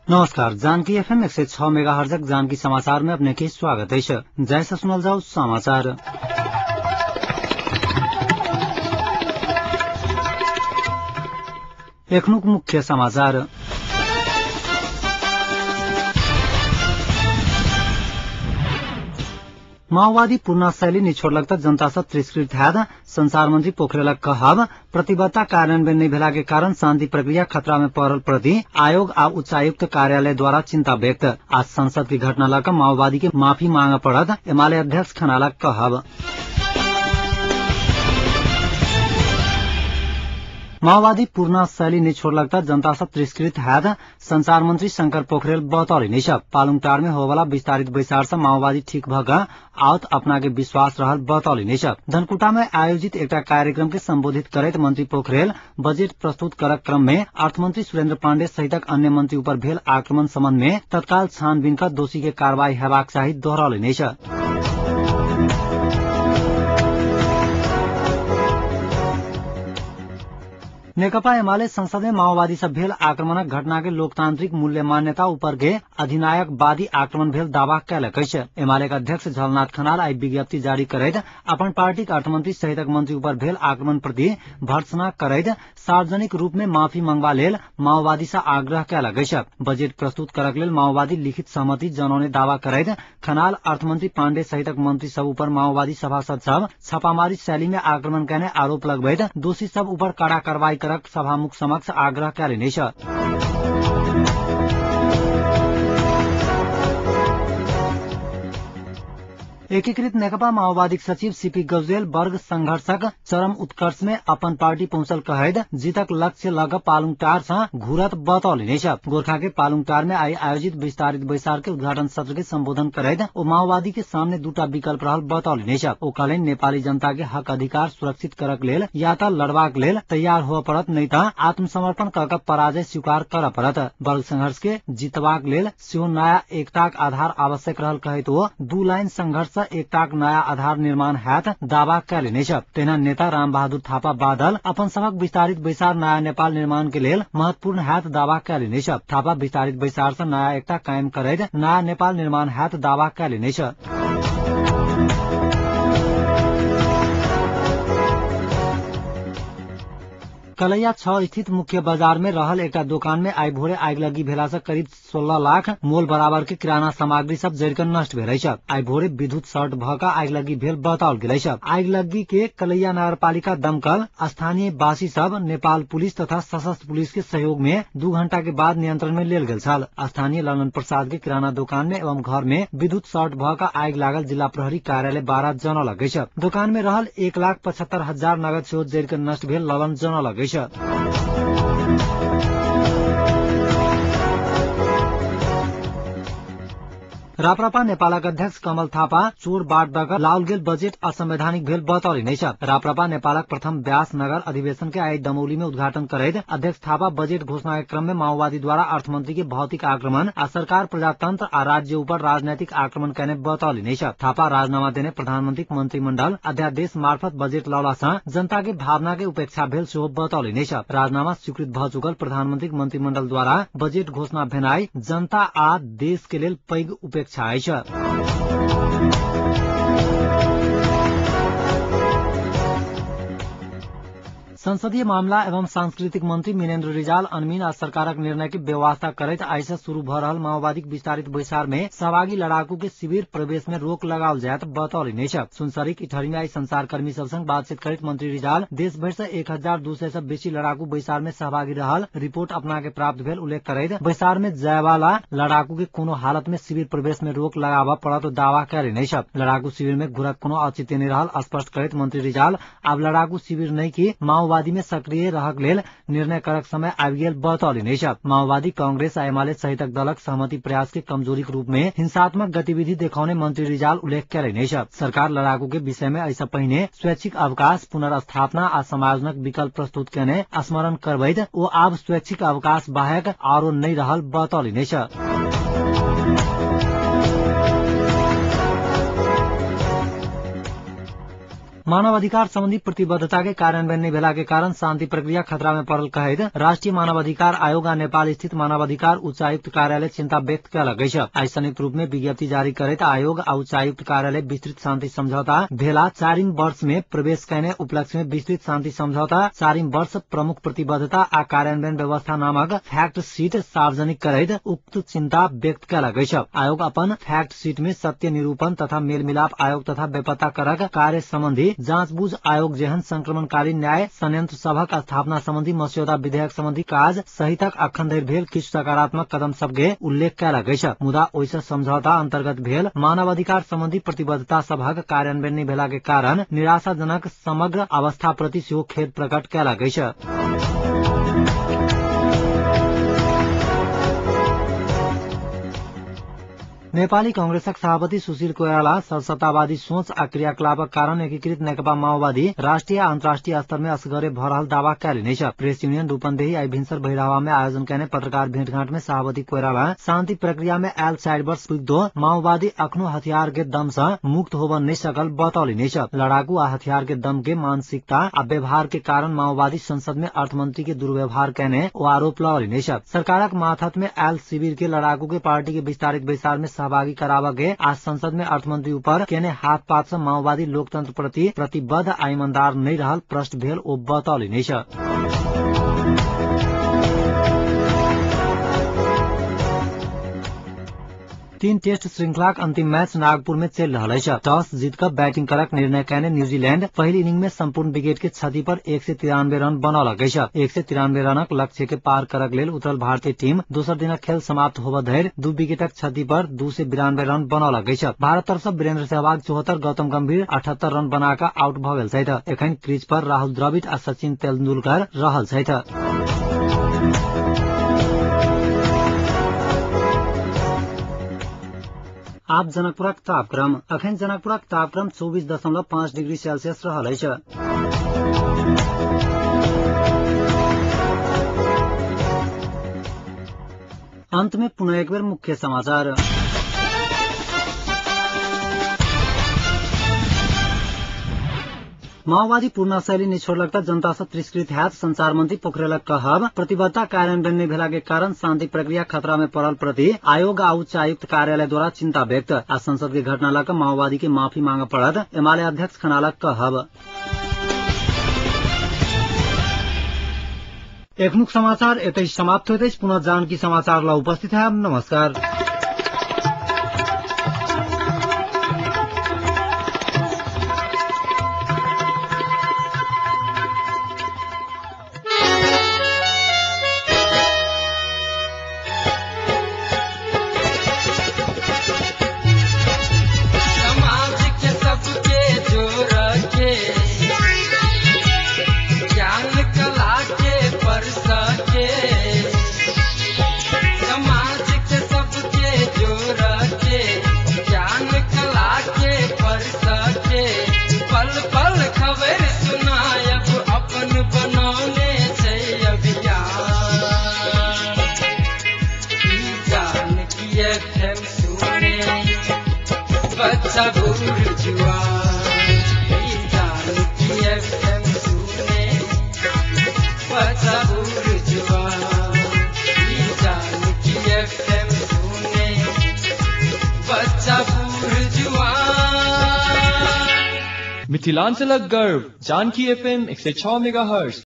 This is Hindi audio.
नमस्कार। जानकी एफएम 106 मेगाहर्ज जानकी समाचार में अपने के स्वागत है। जैसा सुनल जाओ समाचार। एखनुक मुख्य समाचार। माओवादी पूर्ण शैली निछोड़लक त जनता से तिरस्कृत हैद। संचार मंत्री पोखरेलक कहब प्रतिबद्धता कार्यान्वयन नहीं भेला के कारण शांति प्रक्रिया खतरा में पड़ल प्रति आयोग आ उच्चायुक्त कार्यालय द्वारा चिंता व्यक्त। आज संसद की घटना लक माओवादी के माफी मांग पड़त एमाले अध्यक्ष खनालक कहब। माओवादी पूर्ण शैली नहीं छोड़लक त जनता से तिरस्कृत हैद। संचार मंत्री शंकर पोखरेल बतौली निश पालुङटार में होवाला विस्तारित बैसार से माओवादी ठीक भग आवत अपना के विश्वास रहल बतौली निश। धनकुटा में आयोजित एक कार्यक्रम के संबोधित करते मंत्री पोखरेल बजट प्रस्तुत करक क्रम में अर्थमंत्री सुरेन्द्र पाण्डे सहित अन्य मंत्री ऊपर भेल आक्रमण संबंध में तत्काल छानबीन कर दोषी के कार्रवाई हेबाक चाही दोहरौली निश। नेकपा एमाले संसद में माओवादी से भेल आक्रमणक घटना के लोकतांत्रिक मूल्य मान्यता ऊपर के अधिनायकवादी आक्रमण भेल दावा कैलक। एमाले अध्यक्ष झलनाथ खनाल आई विज्ञप्ति जारी करैत अपन पार्टी अर्थमंत्री सहित मंत्री ऊपर भेल आक्रमण प्रति भर्त्सना करैत सार्वजनिक रूप में माफी मंगवा लेल माओवादी से आग्रह कैलक। बजट प्रस्तुत करक लेल माओवादी लिखित सहमति जनौने दावा करैत खनाल अर्थमंत्री पाण्डे सहित मंत्री सब ऊपर माओवादी सभासद सब छापामारी शैली में आक्रमण करने आरोप लगबैत दोषी सब ऊपर कड़ा कार्रवाई करक सभामुख समक्ष आग्रह कैले छ। एकीकृत नेकपा माओवादी सचिव सीपी गौजेल वर्ग संघर्षक चरम उत्कर्ष में अपन पार्टी पहुंचल कहैद जीतक लक्ष्य लग पालुङटार से घुरत बतौली छ। गोरखा के पालुङटार में आई आयोजित विस्तारित बैसार के उद्घाटन सत्र के संबोधन करैद ओ माओवादी के सामने दूटा विकल्प रहल बतौली छ। ओ कहले नेपाली जनता के हक अधिकार सुरक्षित करक लेल या त लड़वाक लेल तैयार हुआ पड़त नहीं त आत्मसमर्पण करक पराजय स्वीकार कर पड़त। वर्ग संघर्ष के जीतवाक लेल सेहो नया एकताक आधार आवश्यक रहल कहैत ओ 2 लाइन संघर्ष एकताक नया आधार निर्माण हैत दावा कैले छ। तेना नेता राम बहादुर थापा बादल अपन सबक विस्तारित बैसार नया नेपाल निर्माण के लेल महत्वपूर्ण हैत दावा कैले छ। थापा विस्तारित बैसार से नया एकता कायम करैत नया नेपाल निर्माण हैत दावा कैले छ। कलैया 6 स्थित मुख्य बाजार में रहल एक दुकान में आई भोरे आग लगी भेला से करीब 16 लाख मोल बराबर के किराना सामग्री सब जरिक नष्ट भेल छ। आई भोरे विद्युत शॉर्ट भका आग लगी भेल बताओल गेल छ। आग लगी के कलैया नगरपालिका दमकल स्थानीय वासी सब नेपाल पुलिस तथा सशस्त्र पुलिस के सहयोग में 2 घंटा के बाद नियंत्रण में लेल गेल छल। स्थानीय ललन प्रसाद के किराना दुकान में एवं घर में विद्युत शॉर्ट भका आग लागल जिला प्रहरी कार्यालय 12 जनौलक छ। दुकान में रहल 1,75,000 नगद सेहो जरिक नष्ट भेल ललन जनौलक। राप्रपा नेपालका अध्यक्ष कमल थापा चोर बाँड्नका लाउल गेल बजेट असंवैधानिक भेल बतौली नै छ। राप्रपा नेपालक प्रथम व्यास नगर अधिवेशन के आई दमौली में उद्घाटन करैत अध्यक्ष थापा बजेट घोषणा के क्रम में माओवादी द्वारा अर्थमंत्री के भौतिक आक्रमण आ सरकार प्रजातंत्र आ राज्य ऊपर राजनैतिक आक्रमण करने बतौली नै छ। थापा राजीनामा देने प्रधानमंत्री मंत्रिमंडल अध्यादेश मार्फत बजेट लौला से जनता के भावना के उपेक्षा भेल सेहो बतौली नै छ। राजीनामा स्वीकृत भ चुकल प्रधानमंत्री मंत्रिमंडल द्वारा बजेट घोषणा भेनाई जनता आ देश के लेल पैघ उपेक्षा छ। संसदीय मामला एवं सांस्कृतिक मंत्री मिनेन्द्र रिजाल अनमीन आ सरकारक निर्णय की व्यवस्था करैत आई से शुरू भ रहल माओवादी विस्तारित बैसार में सहभागी लड़ाकू के शिविर प्रवेश में रोक लगाओल जायत बतौली नै छ। सुनसरीक इटहरी में आई संचारकर्मी सब संग बातचीत करैत मंत्री रिजाल देश भर से 1200 से बेसी लड़ाकू बैसार में सहभागी रहल रिपोर्ट अपना के प्राप्त भेल उल्लेख करैत बैसार में जाय वाला लड़ाकू के कोनो हालत में शिविर प्रवेश में रोक लगाबा पड़त दावा कैले नै छ। लड़ाकू शिविर में घुरक कोनो औचित्य नै रहल स्पष्ट करैत मंत्री रिजाल अब लड़ाकू शिविर नहीं की माओवादी में सक्रिय रहक लेल निर्णय करक समय आबि गेल बतौली नै छ। माओवादी कांग्रेस आ एमाले सहितक दलक सहमति प्रयास के कमजोरी के रूप में हिंसात्मक गतिविधि देखाउने मंत्री रिजाल उल्लेख कैले नै छ। सरकार लड़ाकू के विषय में ऐसा पहिने स्वैच्छिक अवकाश पुनर्स्थापना आ समायोजनक विकल्प प्रस्तुत करने स्मरण करबैत ओ आब स्वैच्छिक अवकाश बाहेक आरो नै रहल बतौली नै छ। मानवाधिकार सम्बन्धी प्रतिबद्धता के कार्यान्वयन नहीं भेला के कारण शान्ति प्रक्रिया खतरा में पड़ल कहैत राष्ट्रिय मानवाधिकार आयोग आ नेपाल स्थित मानवाधिकार उच्चायुक्त कार्यालय चिन्ता व्यक्त कयलक अछि। आई संयुक्त रूप में विज्ञप्ति जारी करैत आयोग आ उच्चायुक्त कार्यालय विस्तृत शान्ति समझौता भेला 4 वर्ष में प्रवेश कैने उपलक्ष्य में विस्तृत शान्ति समझौता 4 वर्ष प्रमुख प्रतिबद्धता आ कार्यान्वयन व्यवस्था नामक फैक्ट शीट सार्वजनिक करैत उक्त चिन्ता व्यक्त कयलक अछि। आयोग अपन फैक्ट शीट में सत्य निरूपण तथा मेलमिलाप आयोग तथा बेपत्ता करक कार्य सम्बन्धी जाँचबुझ आयोग जेहन संक्रमणकारी न्याय संयंत्र सभक स्थापना सम्बन्धी मस्यौदा विधेयक सम्बन्धी काज सहितक अखन धरि भेल किछु सकारात्मक कदम सबके उल्लेख कयलक अछि। मुदा ओइसँ समझौता अंतर्गत भेल मानवाधिकार सम्बन्धी प्रतिबद्धता सभक कार्यान्वयन नहि भेला के कारण निराशाजनक समग्र अवस्था प्रति सेहो खेद प्रकट कयलक अछि। नेपाली कांग्रेसक सभापति सुशील कोइराला सरसत्तावादी सोच आ क्रियाकलापक कारण एकीकृत नेकपा माओवादी राष्ट्रिय आ अन्तर्राष्ट्रिय स्तर में असगरे भ रहल दावा कयलनि अछि। प्रेस यूनियन रूपन्देही आई भिनसर बहिरावा में आयोजन कैने पत्रकार भेंटघाट में सभापति कोइराला शान्ति प्रक्रिया में आयल 4 वर्ष पुग्दो माओवादी अखनो हथियार के दम से मुक्त होबन नहीं सकल बतौलनि अछि। लड़ाकू आ हथियार के दम के मानसिकता आ व्यवहार के कारण माओवादी संसद में अर्थमंत्री के दुर्व्यवहार कैने ओ आरोप लगौलनि अछि। सरकारक माथत में आयल शिविर के लड़ाकू के पार्टी के विस्तारित बैसार में सहभागी करावा के आज संसद में अर्थमंत्री ऊपर केने हाथ पात से माओवादी लोकतंत्र प्रति प्रतिबद्ध आ ईमानदार नहीं रहल प्रश्न भेल ओ बतौलनि अछि। 3 टेस्ट श्रृंखलाक अंतिम मैच नागपुर में चल रहा है। टॉस जीतकर बैटिंग करक निर्णय कैने न्यूजीलैंड पहली इनिंग में संपूर्ण विकेट के क्षति पर 193 रन बनौलक अछि। 193 रनक लक्ष्य के पार करक लेल उतरल भारतीय टीम दोसर दिनक खेल समाप्त होबा धरि 2 विकेटक क्षति पर 292 रन बनौलक अछि। भारत तरफ से वीरेंद्र सहवाग 74, गौतम गंभीर 78 रन बनाकर आउट भ गेल छथि। एखन क्रीज पर राहुल द्रविड़ आ सचिन तेंदुलकर रहल छथि। आप जनकपुरक तापक्रम अखन जनकपुरक तापक्रम 24.5 डिग्री सेल्सियस रहल अछि। अंत में पुनः एक बेर मुख्य समाचार। माओवादी पूर्ण शैली नहीं छोड़लक त जनता से तिरस्कृत हैत। संचार मंत्री पोखरेलक कहब प्रतिबद्धता कार्यान्वयन नहीं भेला के कारण शांति प्रक्रिया खतरा में पड़ल प्रति आयोग आ उच्चायुक्त कार्यालय द्वारा चिंता व्यक्त। आ संसद के घटना लक माओवादी के माफी मांग पड़त एमाले अध्यक्ष खनालक कहब। एखनुक समाचार एतै समाप्त होइत अछि। पुनः जानकी समाचार ला उपस्थित है। नमस्कार। मिथिलांचलक गर्व जानकी FM 106 मेगाहर्ट्ज।